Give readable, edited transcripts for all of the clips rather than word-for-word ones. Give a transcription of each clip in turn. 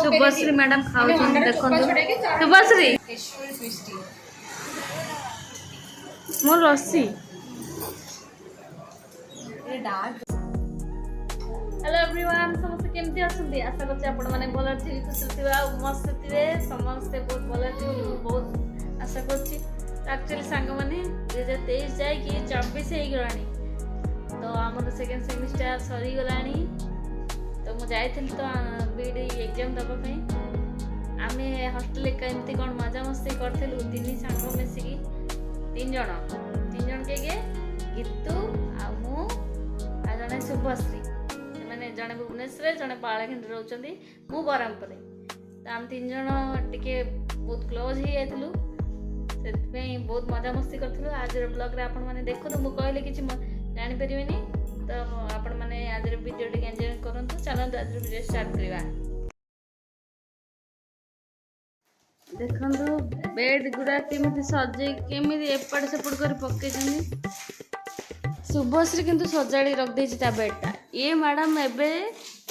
Shubhashree madam खाऊ देखो शुभश्री मोर रस्सी। हेलो एवरीवन समस्त केमती आछंती आशा करछि आपण माने भल थिबि खुशी थिबा मस्त थिबे समस्त बहुत भल थिबि बहुत आशा करछि। एक्चुअली सांग माने 2023 जाय कि 24 हे गलानी तो हमर सेकंड सेमिस्टर सरी गलानी तो मु जाइथिल तो बीडी एग्जाम दबा पई आमे हॉस्टल केमती कोन मजा मस्ती करथिलु तीन सांग मिसिकी तीन जण के गीतू आ मु आ जने शुभश्री माने जने भुवनेश्वर जने पालाखंड रहउचंदी मु बरमपुर तो हम तीन जण टिके बहुत क्लोज ही आइथिलु से बहुत मजा मस्ती करथिलु। आज ब्लॉग रे आपण माने देखो तो मु कहले किछि जानि परिबेनी तो आपण माने आज वीडियो टिके एंजॉय करंतु चलो आज वीडियो स्टार्ट करबा। देखंतु बेड गुडा केमिति सजे केमिति एपट सेपट कर पके जनी शुभश्री किंतु सजाड़ी रख देछि ता बेडटा ये मैडम एबे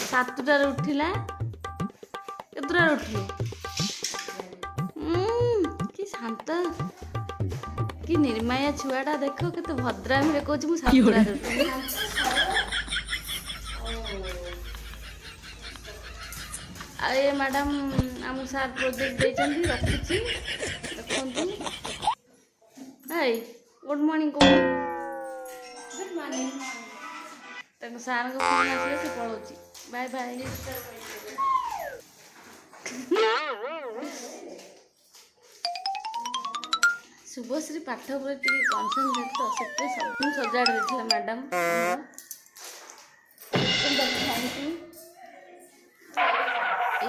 7टा रे उठिला केतरा उठली कि शांत कि निर्माया छुआटा देखो केते भद्रामी रे कहछि मु 7टा रे उठली। आए मैडम आम सार प्रोजेक्ट देचंदी रखिछि देखंतु hi good morning good morning तक सार को फोन आसले से पळौछि बाय बाय। शुभश्री पाठ पर टिके कंसंट्रेट तो सेते सब सजाड़ देथिला मैडम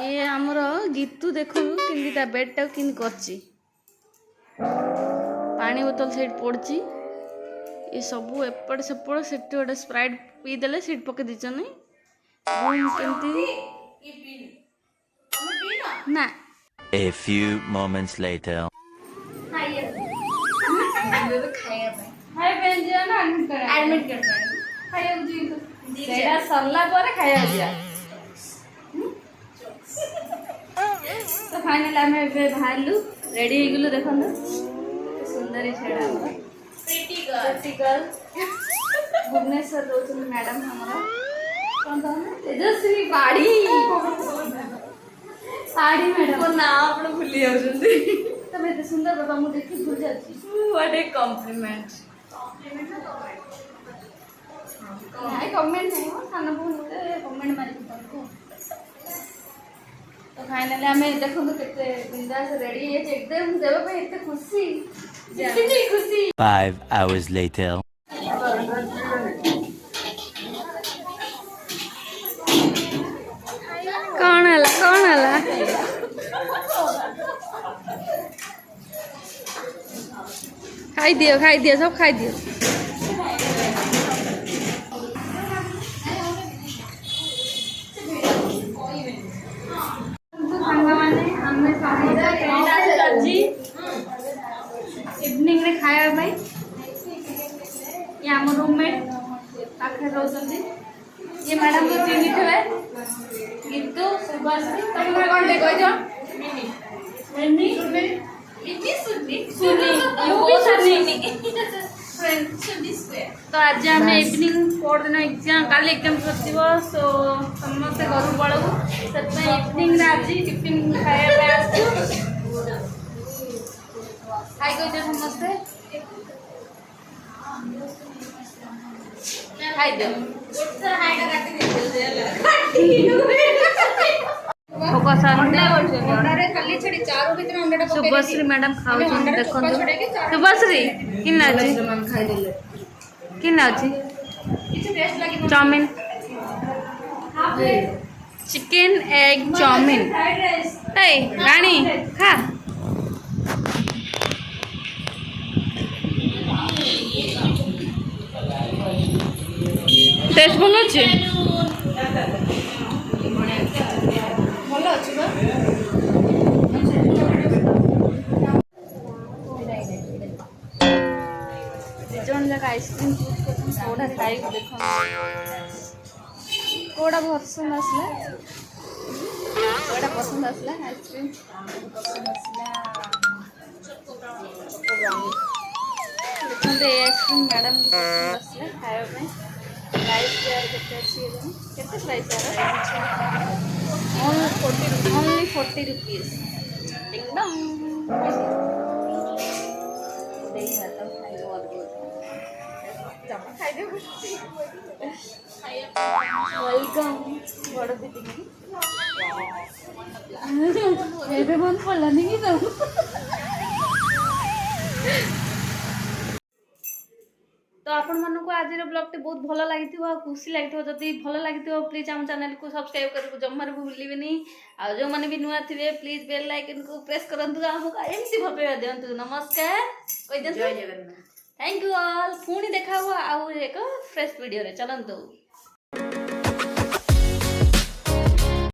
ये आमर गीतू देखो कि बेडटा कि करची पानी बोतल सेट पड़ी ये सब एपट सेपट से गोटे स्प्राइट पी देले सीट पके दीचन ना। A few moments later. तो फाइनल आम बाहर रेडी हो गलु देख सुंदरी छेड़ा प्रिटी गर्ल भुवनेश्वर रोचन मैडम हमारा तेजस्वी पाड़ी पाड़ी मैडम को ना आपण भूली जाउछंती तब एते सुंदर बाबा मु देखि भूल जाछि व्हाट ए कॉम्प्लीमेंट नहीं कमेंट नहीं हो साना बहुत कमेंट मारि तुमको। तो फाइनली हमें देखो केते बिंदास रेडी है एकदम देबे पे एते खुशी इतनी खुशी। 5 hours later. कौन हला खाई दियो सब खाई दियो। इवनिंग रे खाया भाई ये आम रूममेट पाखे रोचंदी ये मैडम को चिन्ही थे गीतू शुभश्री तुम कौन ले कह मिनी तो आज आम इवनिंग पर दिन एग्जाम काली एग्जाम सो समस्त घर पड़ू से इवनिंग आज टिफिन खाया खाई गई समस्ते खाई दे शुभश्री मैडम खाऊ देखो शुभश्री कि चाउमीन चिकन एग चाउमीन रानी खा टेस्ट भल अच्छे भल अच्छे जन जगह आइसक्रीम चूज कर खाई देख कोड़ा पसंद आसला कोड़ा पसंद आसला आइसक्रीम पसंद आसला देखते आइसक्रीम मैडम को पसंद आसला खाया प्राइस यार केते प्राइस यार ओनली 40 रुपीज डिंग डोंग देई हाथ खाइबो अद्भुत जमा खाइदे वेलकम बड़ दीदी एबे मन पड़लानी कि सब तो आपण मानक आज ब्लॉग बहुत भल लगी खुशी लगी जदि भल लगी प्लीज आम चैनल को सब्सक्राइब करने जमार भी भूलिए आ जो मैंने भी नुआ थे प्लीज बेल आइकन को प्रेस करंतु आमको एमसी भल दिंतु नमस्कार कह दिंतु थैंक यू ऑल पुणी देखा हुआ आउ एक फ्रेश वीडियो रे चलंतु।